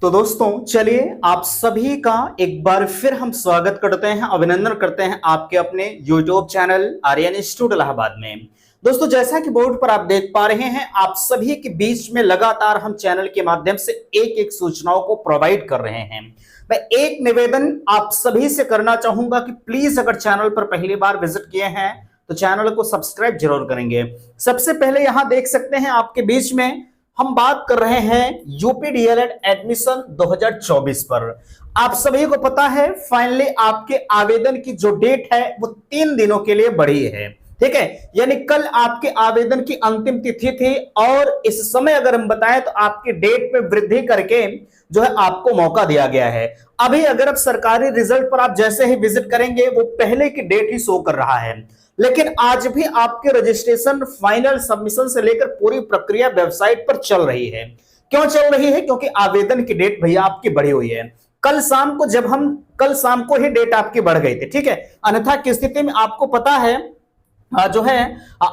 तो दोस्तों चलिए आप सभी का एक बार फिर हम स्वागत करते हैं, अभिनंदन करते हैं आपके अपने YouTube channel Aryan institute Allahabad में। दोस्तों जैसा कि बोर्ड पर आप देख पा रहे हैं, आप सभी के बीच में लगातार हम चैनल के माध्यम से एक एक सूचनाओं को प्रोवाइड कर रहे हैं। मैं एक निवेदन आप सभी से करना चाहूंगा कि प्लीज अगर चैनल पर पहली बार विजिट किए हैं तो चैनल को सब्सक्राइब जरूर करेंगे। सबसे पहले यहां देख सकते हैं आपके बीच में हम बात कर रहे हैं यूपी डीएलएड एडमिशन 2024 पर। आप सभी को पता है फाइनली आपके आवेदन की जो डेट है वो 3 दिनों के लिए बढ़ी है। ठीक है, यानी कल आपके आवेदन की अंतिम तिथि थी और इस समय अगर हम बताएं तो आपकी डेट में वृद्धि करके जो है आपको मौका दिया गया है। अभी अगर अब सरकारी रिजल्ट पर आप जैसे ही विजिट करेंगे वो पहले की डेट ही शो कर रहा है, लेकिन आज भी आपके रजिस्ट्रेशन फाइनल सबमिशन से लेकर पूरी प्रक्रिया वेबसाइट पर चल रही है। क्यों चल रही है? क्योंकि आवेदन की डेट भैया आपकी बढ़ी हुई है। कल शाम को ही डेट आपकी बढ़ गई थी। ठीक है, अन्यथा की स्थिति में आपको पता है जो है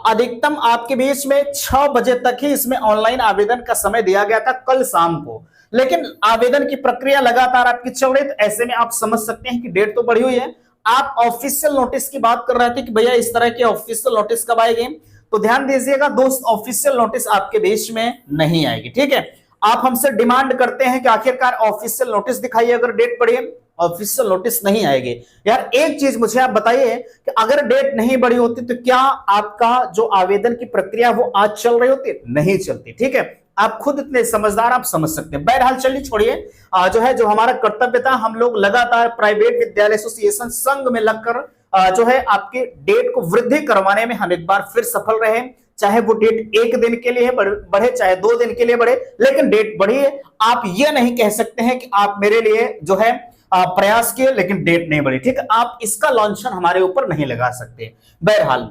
अधिकतम आपके बीच में 6 बजे तक ही इसमें ऑनलाइन आवेदन का समय दिया गया था कल शाम को, लेकिन आवेदन की प्रक्रिया लगातार आपकी चल रही। तो ऐसे में आप समझ सकते हैं कि डेट तो बढ़ी हुई है। आप ऑफिशियल नोटिस की बात कर रहे थे कि भैया इस तरह के ऑफिशियल नोटिस कब आएगी, तो ध्यान दीजिएगा दोस्त, ऑफिशियल नोटिस आपके बीच में नहीं आएगी। ठीक है, आप हमसे डिमांड करते हैं कि आखिरकार ऑफिशियल नोटिस दिखाइए अगर डेट बढ़ी है, ऑफिशियल नोटिस नहीं आएगी। यार एक चीज मुझे आप बताइए कि अगर डेट नहीं बढ़ी होती तो क्या आपका जो आवेदन की प्रक्रिया वो आज चल रही होती? नहीं चलती। ठीक है, आप खुद इतने समझदार, आप समझ सकते हैं। बहरहाल चलिए छोड़िए, जो है जो हमारा कर्तव्य था, हम लोग लगातार प्राइवेट विद्यालय एसोसिएशन संघ में लगकर जो है आपके डेट को वृद्धि करवाने में हम एक बार फिर सफल रहे। चाहे वो डेट 1 दिन के लिए बढ़े, चाहे 2 दिन के लिए बढ़े, लेकिन डेट बढ़ी है। आप ये नहीं कह सकते हैं कि आप मेरे लिए जो है प्रयास किए लेकिन डेट नहीं बढ़ी। ठीक है, आप इसका लॉन्छन हमारे ऊपर नहीं लगा सकते। बहरहाल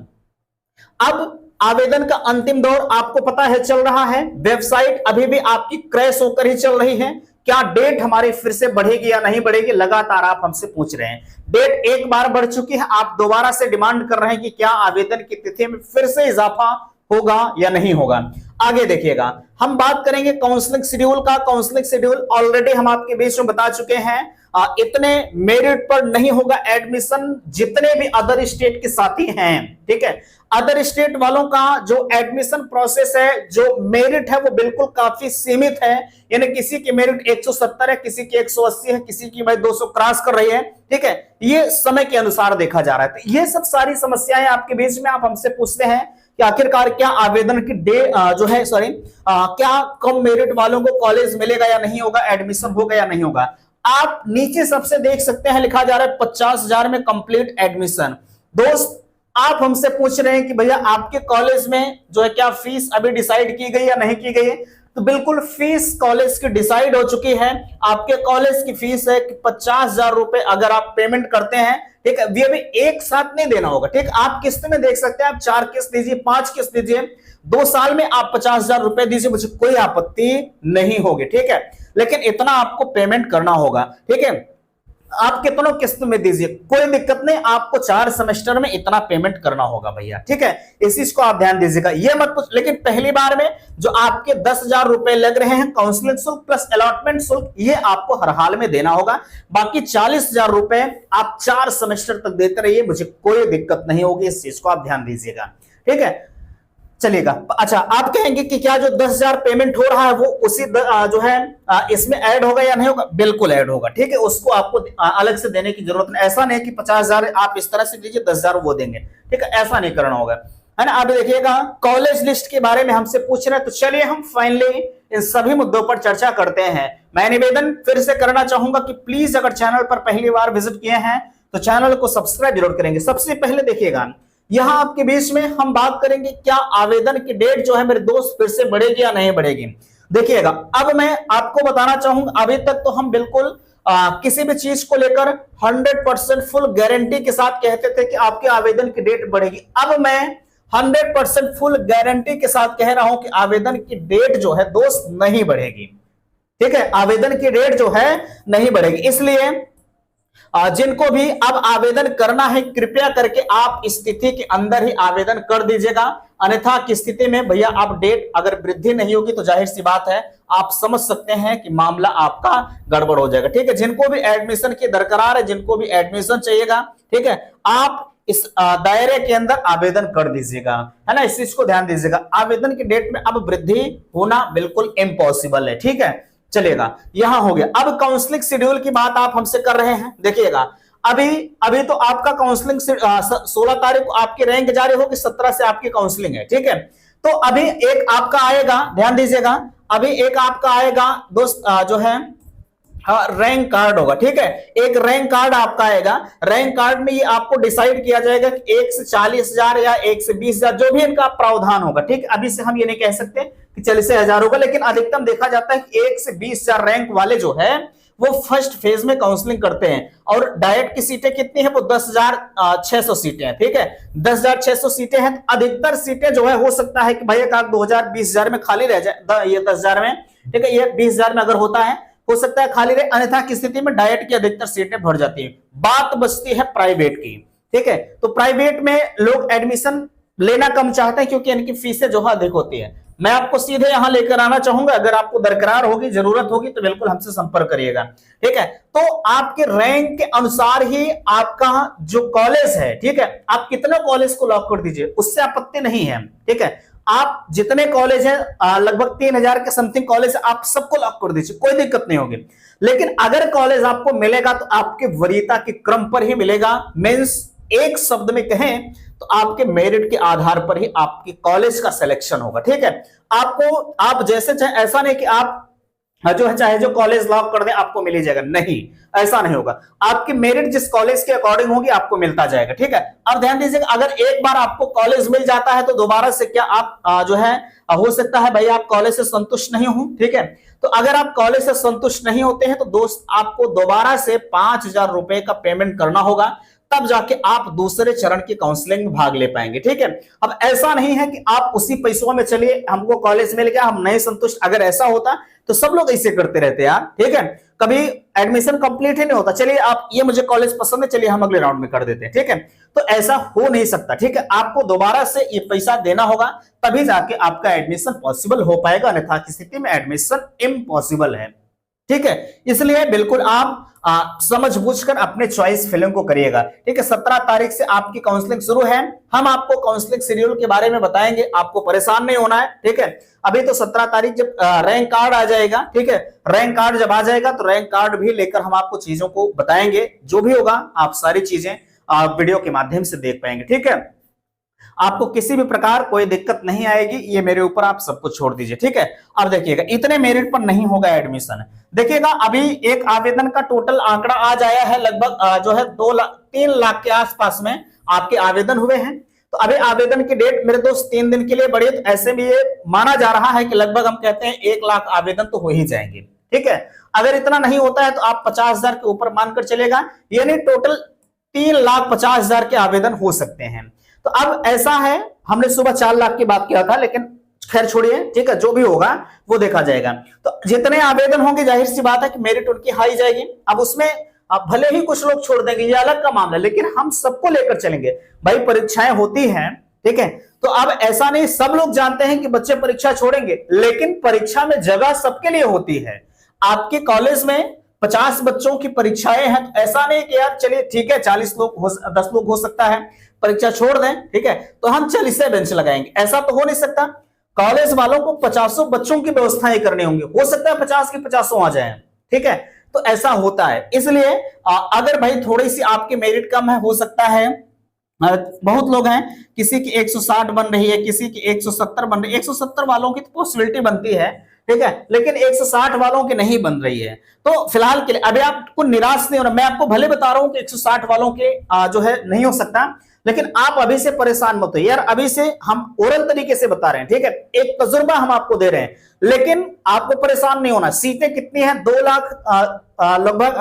अब आवेदन का अंतिम दौर आपको पता है चल रहा है। वेबसाइट अभी भी आपकी क्रैश होकर ही चल रही है। क्या डेट हमारी फिर से बढ़ेगी या नहीं बढ़ेगी, लगातार आप हमसे पूछ रहे हैं। डेट एक बार बढ़ चुकी है, आप दोबारा से डिमांड कर रहे हैं कि क्या आवेदन की तिथि में फिर से इजाफा होगा या नहीं होगा। आगे देखिएगा, हम बात करेंगे काउंसलिंग शेड्यूल का। काउंसलिंग शेड्यूल ऑलरेडी हम आपके बीच में बता चुके हैं। इतने मेरिट पर नहीं होगा एडमिशन जितने भी अदर स्टेट के साथी हैं। ठीक है, अदर स्टेट वालों का जो एडमिशन प्रोसेस है, जो मेरिट है वो बिल्कुल काफी सीमित है। यानी किसी की मेरिट 170 है, किसी की 180 है, किसी की भाई 200 क्रॉस कर रही है। ठीक है, ये समय के अनुसार देखा जा रहा है। तो ये सब सारी समस्याएं आपके बीच में आप हमसे पूछते हैं कि आखिरकार क्या आवेदन की जो है क्या कम मेरिट वालों को कॉलेज मिलेगा या नहीं होगा, एडमिशन होगा या नहीं होगा। आप नीचे सबसे देख सकते हैं लिखा जा रहा है 50,000 में कंप्लीट एडमिशन। दोस्त आप हमसे पूछ रहे हैं कि भैया आपके कॉलेज में जो है क्या फीस अभी डिसाइड की गई या नहीं की गई है, तो बिल्कुल फीस कॉलेज की डिसाइड हो चुकी है। आपके कॉलेज की फीस है कि 50,000 रुपए अगर आप पेमेंट करते हैं। ठीक है, ये भी एक साथ नहीं देना होगा। ठीक, आप किस्त में देख सकते हैं, आप 4 किस्त दीजिए, 5 किस्त दीजिए, 2 साल में आप 50,000 रुपए दीजिए, मुझे कोई आपत्ति नहीं होगी। ठीक है, लेकिन इतना आपको पेमेंट करना होगा। ठीक है, आप कितनों किस्त में दीजिए, कोई दिक्कत नहीं, आपको 4 सेमेस्टर में इतना पेमेंट करना होगा भैया। ठीक है, इस चीज को आप ध्यान दीजिएगा, ये मत पूछ। लेकिन पहली बार में जो आपके 10,000 रुपए लग रहे हैं काउंसलिंग शुल्क प्लस अलॉटमेंट शुल्क, ये आपको हर हाल में देना होगा। बाकी 40,000 रुपए आप 4 सेमेस्टर तक देते रहिए, मुझे कोई दिक्कत नहीं होगी। इस चीज को आप ध्यान दीजिएगा। ठीक है, चलिएगा। अच्छा, आप कहेंगे कि क्या जो 10,000 पेमेंट हो रहा है वो उसी जो है इसमें ऐड होगा या नहीं होगा? बिल्कुल ऐड होगा। ठीक है, उसको आपको अलग से देने की जरूरत नहीं। ऐसा नहीं कि 50,000 आप इस तरह से दीजिए, 10,000 वो देंगे। ठीक है, ऐसा नहीं करना होगा, है ना। अब देखिएगा, कॉलेज लिस्ट के बारे में हमसे पूछ रहे हैं, तो चलिए हम फाइनली इन सभी मुद्दों पर चर्चा करते हैं। मैं निवेदन फिर से करना चाहूंगा कि प्लीज अगर चैनल पर पहली बार विजिट किए हैं तो चैनल को सब्सक्राइब जरूर करेंगे। सबसे पहले देखिएगा, यहां आपके बीच में हम बात करेंगे क्या आवेदन की डेट जो है मेरे दोस्त फिर से बढ़ेगी या नहीं बढ़ेगी। देखिएगा, अब मैं आपको बताना चाहूंगा, अभी तक तो हम बिल्कुल किसी भी चीज को लेकर 100% फुल गारंटी के साथ कहते थे कि आपके आवेदन की डेट बढ़ेगी। अब मैं 100% फुल गारंटी के साथ कह रहा हूं कि आवेदन की डेट जो है दोस्त नहीं बढ़ेगी। ठीक है, आवेदन की डेट जो है नहीं बढ़ेगी। इसलिए जिनको भी अब आवेदन करना है कृपया करके आप इस तिथि के अंदर ही आवेदन कर दीजिएगा, अन्यथा की स्थिति में भैया आप डेट अगर वृद्धि नहीं होगी तो जाहिर सी बात है आप समझ सकते हैं कि मामला आपका गड़बड़ हो जाएगा। ठीक है, जिनको भी एडमिशन की दरकार है, जिनको भी एडमिशन चाहिएगा, ठीक है, आप इस दायरे के अंदर आवेदन कर दीजिएगा, है ना। इस चीज को ध्यान दीजिएगा, आवेदन की डेट में अब वृद्धि होना बिल्कुल इम्पॉसिबल है। ठीक है, चलेगा, यहां हो गया। अब काउंसलिंग शेड्यूल की बात आप हमसे कर रहे हैं, देखिएगा अभी अभी तो आपका काउंसलिंग 16 तारीख को आपकी रैंक जारी होगी, 17 से आपकी काउंसलिंग है। ठीक है, तो अभी एक आपका आएगा, ध्यान दीजिएगा, अभी एक आपका आएगा दोस्त जो है रैंक कार्ड होगा। ठीक है, एक रैंक कार्ड आपका आएगा, रैंक कार्ड में ये आपको डिसाइड किया जाएगा कि 1 से 40,000 या 1 से 20,000 जो भी इनका प्रावधान होगा। ठीक है, अभी से हम ये नहीं कह सकते कि 40,000 होगा, लेकिन अधिकतम देखा जाता है कि 1 से 20,000 रैंक वाले जो है वो फर्स्ट फेज में काउंसलिंग करते हैं। और डायरेक्ट की सीटें कितनी है, वो 10,600 सीटें हैं। ठीक है, 10,600 सीटें हैं, अधिकतर सीटें जो है हो सकता है कि भाई एक 2,000 20,000 में खाली रह जाए, ये 10,000 में, ठीक है, ये 20,000 में अगर होता है हो सकता है खाली रहे, अन्यथा की स्थिति में डाइट की अधिकतर सीटें भर जाती हैं। बात बचती है प्राइवेट की। ठीक है, तो प्राइवेट में लोग एडमिशन लेना कम चाहते हैं क्योंकि इनकी फीसें जो है अधिक होती है। मैं आपको सीधे यहां लेकर आना चाहूंगा, अगर आपको दरकार होगी, जरूरत होगी तो बिल्कुल हमसे संपर्क करिएगा। ठीक है, तो आपके रैंक के अनुसार ही आपका जो कॉलेज है, ठीक है, आप कितने कॉलेज को लॉक कर दीजिए, उससे आपत्ति नहीं है। ठीक है, आप जितने कॉलेज हैं लगभग 3,000 के समथिंग कॉलेज आप सबको लॉक कर दीजिए, कोई दिक्कत नहीं होगी। लेकिन अगर कॉलेज आपको मिलेगा तो आपके वरीयता के क्रम पर ही मिलेगा। मींस एक शब्द में कहें तो आपके मेरिट के आधार पर ही आपके कॉलेज का सिलेक्शन होगा। ठीक है, आपको आप जैसे चाहे, ऐसा नहीं कि आप जो है चाहे जो कॉलेज लॉक कर दे आपको मिल ही जाएगा, नहीं, ऐसा नहीं होगा। आपकी मेरिट जिस कॉलेज के अकॉर्डिंग होगी आपको मिलता जाएगा। ठीक है, अब ध्यान दीजिएगा, अगर एक बार आपको कॉलेज मिल जाता है तो दोबारा से क्या आप जो है हो सकता है भाई आप कॉलेज से संतुष्ट नहीं हो। ठीक है, तो अगर आप कॉलेज से संतुष्ट नहीं होते हैं तो दोस्त आपको दोबारा से 5,000 रुपए का पेमेंट करना होगा, तब जाके आप दूसरे चरण की काउंसलिंग में भाग ले पाएंगे। ठीक है, अब ऐसा नहीं है कि आप उसी पैसों में चलिए हमको कॉलेज मिल गया हम नहीं संतुष्ट, अगर ऐसा होता तो सब लोग ऐसे करते रहते यार। ठीक है, कभी एडमिशन कंप्लीट ही नहीं होता, चलिए आप ये मुझे कॉलेज पसंद है, चलिए हम अगले राउंड में कर देते हैं। ठीक है, तो ऐसा हो नहीं सकता। ठीक है, आपको दोबारा से ये पैसा देना होगा तभी जाके आपका एडमिशन पॉसिबल हो पाएगा, अन्यथा की स्थिति में एडमिशन इम्पॉसिबल है। ठीक है, इसलिए बिल्कुल आप समझ बूझकर अपने चॉइस फिलिंग को करिएगा। ठीक है, 17 तारीख से आपकी काउंसलिंग शुरू है, हम आपको काउंसलिंग शेड्यूल के बारे में बताएंगे, आपको परेशान नहीं होना है। ठीक है, अभी तो 17 तारीख जब रैंक कार्ड आ जाएगा, ठीक है, रैंक कार्ड जब आ जाएगा तो रैंक कार्ड भी लेकर हम आपको चीजों को बताएंगे, जो भी होगा आप सारी चीजें वीडियो के माध्यम से देख पाएंगे। ठीक है, आपको किसी भी प्रकार कोई दिक्कत नहीं आएगी, ये मेरे ऊपर आप सब कुछ छोड़ दीजिए। ठीक है, अब देखिएगा इतने मेरिट पर नहीं होगा एडमिशन। देखिएगा अभी एक आवेदन का टोटल आंकड़ा आज आया है, लगभग जो है 3 लाख के आसपास में आपके आवेदन हुए हैं। तो अभी आवेदन की डेट मेरे दोस्त 3 दिन के लिए बढ़ी, तो ऐसे में ये माना जा रहा है कि लगभग हम कहते हैं 1 लाख आवेदन तो हो ही जाएंगे। ठीक है, अगर इतना नहीं होता है तो आप 50,000 के ऊपर मानकर चलेगा, यानी टोटल 3,50,000 के आवेदन हो सकते हैं। तो अब ऐसा है, हमने सुबह 4 लाख की बात किया था, लेकिन खैर छोड़िए, ठीक है, जो भी होगा वो देखा जाएगा। तो जितने आवेदन होंगे जाहिर सी बात है कि मेरिट उनकी हाई जाएगी। अब उसमें अब भले ही कुछ लोग छोड़ देंगे, ये अलग का मामला, लेकिन हम सबको लेकर चलेंगे। भाई परीक्षाएं होती हैं, ठीक है, तो अब ऐसा नहीं, सब लोग जानते हैं कि बच्चे परीक्षा छोड़ेंगे, लेकिन परीक्षा में जगह सबके लिए होती है। आपके कॉलेज में 50 बच्चों की परीक्षाएं हैं, तो ऐसा नहीं कि यार चलिए ठीक है 40 लोग 10 लोग हो सकता है परीक्षा छोड़ दें, ठीक है, तो हम 40 बेंच लगाएंगे, ऐसा तो हो नहीं सकता। कॉलेज वालों को 50 बच्चों की व्यवस्थाएं करनी होंगी, हो सकता है 50 के 50 आ जाए। ठीक है, तो ऐसा होता है। इसलिए अगर भाई थोड़ी सी आपकी मेरिट कम है, हो सकता है बहुत लोग हैं, किसी की 160 बन रही है, किसी की 170 बन रही है, 170 वालों की तो पॉसिबिलिटी बनती है, ठीक है, लेकिन 160 वालों की नहीं बन रही है। तो फिलहाल के लिए अभी आपको निराश नहीं होना, मैं आपको भले बता रहा हूं कि 160 वालों के जो है नहीं हो सकता, लेकिन आप अभी से परेशान मत हो यार, अभी से हम ओरल तरीके से बता रहे हैं, ठीक है, एक तजुर्बा हम आपको दे रहे हैं, लेकिन आपको परेशान नहीं होना। सीटें कितनी हैं? 2 लाख लगभग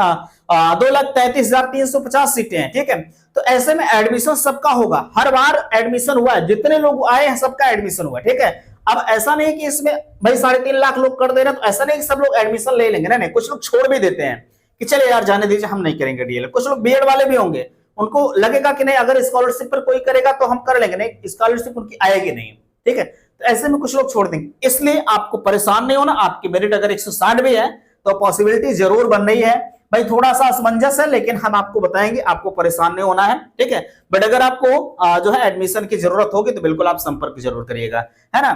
2,33,350 सीटें हैं, ठीक है, तो ऐसे में एडमिशन सबका होगा, हर बार एडमिशन हुआ है, जितने लोग आए हैं सबका एडमिशन हुआ है। ठीक है, अब ऐसा नहीं कि इसमें भाई 3.5 लाख लोग कर दे रहे हैं, तो ऐसा नहीं कि सब लोग एडमिशन ले लेंगे, नहीं, कुछ लोग छोड़ भी देते हैं, कि चले यार जाने दीजिए, हम नहीं करेंगे डीएलएड। कुछ लोग बीएड वाले भी होंगे, उनको लगेगा कि नहीं अगर स्कॉलरशिप पर कोई करेगा तो हम कर लेंगे, नहीं स्कॉलरशिप उनकी आएगी नहीं, ठीक है। तो ऐसे में कुछ लोग छोड़ देंगे। इसलिए आपको परेशान नहीं होना, आपकी मेरिट अगर 160 भी है तो पॉसिबिलिटी जरूर बन रही है भाई, थोड़ा सा असमंजस है, लेकिन हम आपको बताएंगे, आपको परेशान नहीं होना है, ठीक है। बट अगर आपको जो है एडमिशन की जरूरत होगी तो बिल्कुल आप संपर्क जरूर करिएगा, है ना।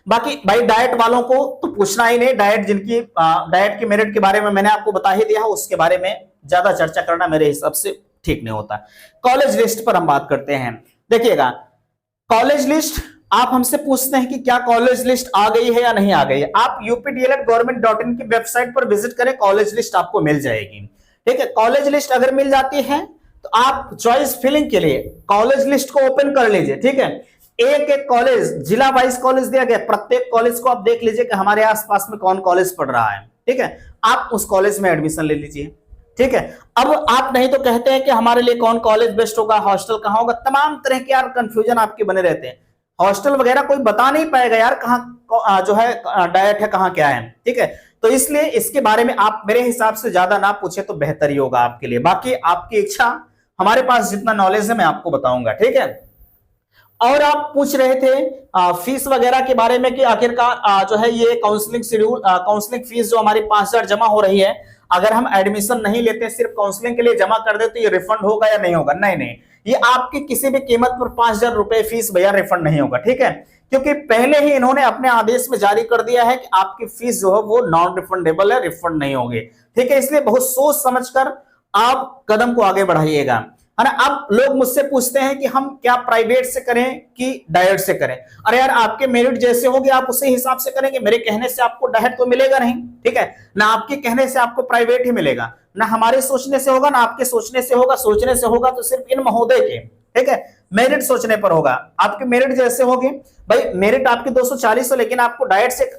बाकी भाई डाइट वालों को तो पूछना ही नहीं, डाइट जिनकी डाइट की मेरिट के बारे में मैंने आपको बता ही दिया, उसके बारे में ज्यादा चर्चा करना मेरे हिसाब से ठीक नहीं होता। कॉलेज लिस्ट पर हम बात करते हैं। देखिएगा कॉलेज लिस्ट, आप हमसे पूछते हैं कि क्या कॉलेज लिस्ट आ गई है या नहीं आ गई है। आप updled.government.in की वेबसाइट पर विजिट करें, कॉलेज लिस्ट आपको मिल जाएगी, ठीक है। कॉलेज लिस्ट अगर मिल जाती है तो आप चॉइस फिलिंग के लिए कॉलेज लिस्ट को ओपन कर लीजिए, ठीक है। एक एक कॉलेज, जिला वाइज कॉलेज दिया गया, प्रत्येक कॉलेज को आप देख लीजिए कि हमारे आसपास में कौन कॉलेज पढ़ रहा है, ठीक है। आप उस कॉलेज में एडमिशन ले लीजिए, ठीक है। अब आप नहीं तो कहते हैं कि हमारे लिए कौन कॉलेज बेस्ट होगा, हॉस्टल कहां होगा, तमाम तरह के यार कंफ्यूजन आपके बने रहते हैं। हॉस्टल वगैरह कोई बता नहीं पाएगा यार कहां जो है डाइट है, कहां क्या है, ठीक है। तो इसलिए इसके बारे में आप मेरे हिसाब से ज्यादा ना पूछे तो बेहतर ही होगा आपके लिए। बाकी आपकी इच्छा, हमारे पास जितना नॉलेज है मैं आपको बताऊंगा, ठीक है। और आप पूछ रहे थे फीस वगैरह के बारे में कि आखिरकार जो है ये काउंसलिंग शेड्यूल, काउंसलिंग फीस जो हमारी 5000 जमा हो रही है, अगर हम एडमिशन नहीं लेते सिर्फ काउंसलिंग के लिए जमा कर दे तो ये रिफंड होगा या नहीं होगा? नहीं नहीं, ये आपकी किसी भी कीमत पर 5000 रुपए फीस भैया रिफंड नहीं होगा, ठीक है। क्योंकि पहले ही इन्होंने अपने आदेश में जारी कर दिया है कि आपकी फीस जो है वो नॉन रिफंडेबल है, रिफंड नहीं होगी, ठीक है। इसलिए बहुत सोच समझकर आप कदम को आगे बढ़ाइएगा, है ना। अब लोग मुझसे पूछते हैं कि हम क्या प्राइवेट से करें कि डाइट से करें। अरे यार आपके मेरिट जैसे होंगे आप उसी हिसाब से करेंगे, मेरे कहने से आपको डाइट तो मिलेगा नहीं, ठीक है ना, आपके कहने से आपको प्राइवेट ही मिलेगा, ना हमारे सोचने से होगा ना आपके सोचने से होगा। सोचने से होगा तो सिर्फ इन महोदय के, ठीक है, मेरिट सोचने पर होगा। आपके मेरिट जैसे होगी, भाई मेरिट आपकी 240 हो लेकिन आपको डाइट से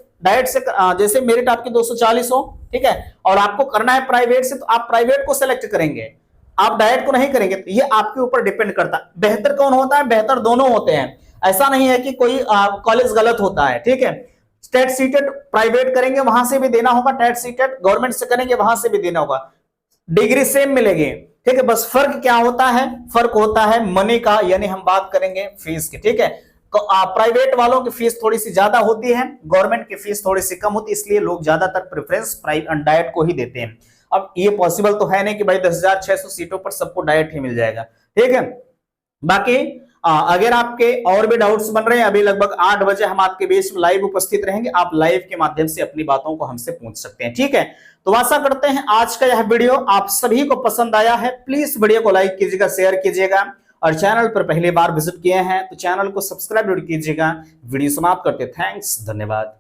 जैसे मेरिट आपकी 240 हो, ठीक है, और आपको करना है प्राइवेट से, तो आप प्राइवेट को सेलेक्ट करेंगे, आप डाइट को नहीं करेंगे। तो ये आपके ऊपर डिपेंड करता है। बेहतर कौन होता है? बेहतर दोनों होते हैं, ऐसा नहीं है कि कोई कॉलेज गलत होता है, ठीक है। स्टेट सीटेड प्राइवेट करेंगे वहां से भी देना होगा, टेट सीटेड गवर्नमेंट से करेंगे वहां से भी देना होगा, डिग्री सेम मिलेगी, ठीक है। बस फर्क क्या होता है? फर्क होता है मनी का, यानी हम बात करेंगे फीस की, ठीक है। प्राइवेट वालों की फीस थोड़ी सी ज्यादा होती है, गवर्नमेंट की फीस थोड़ी सी कम होती है, इसलिए लोग ज्यादातर प्रेफरेंस डाइट को ही देते हैं। अब ये पॉसिबल तो है नहीं कि भाई 10,600 सीटों पर सबको डाइट ही मिल जाएगा, ठीक है। बाकी अगर आपके और भी डाउट्स बन रहे हैं, अभी लगभग 8 बजे हम आपके बीच में लाइव उपस्थित रहेंगे, आप लाइव के माध्यम से अपनी बातों को हमसे पूछ सकते हैं, ठीक है। तो आशा करते हैं आज का यह वीडियो आप सभी को पसंद आया है। प्लीज वीडियो को लाइक कीजिएगा, शेयर कीजिएगा, और चैनल पर पहली बार विजिट किए हैं तो चैनल को सब्सक्राइब कीजिएगा। वीडियो समाप्त करते, थैंक्स, धन्यवाद।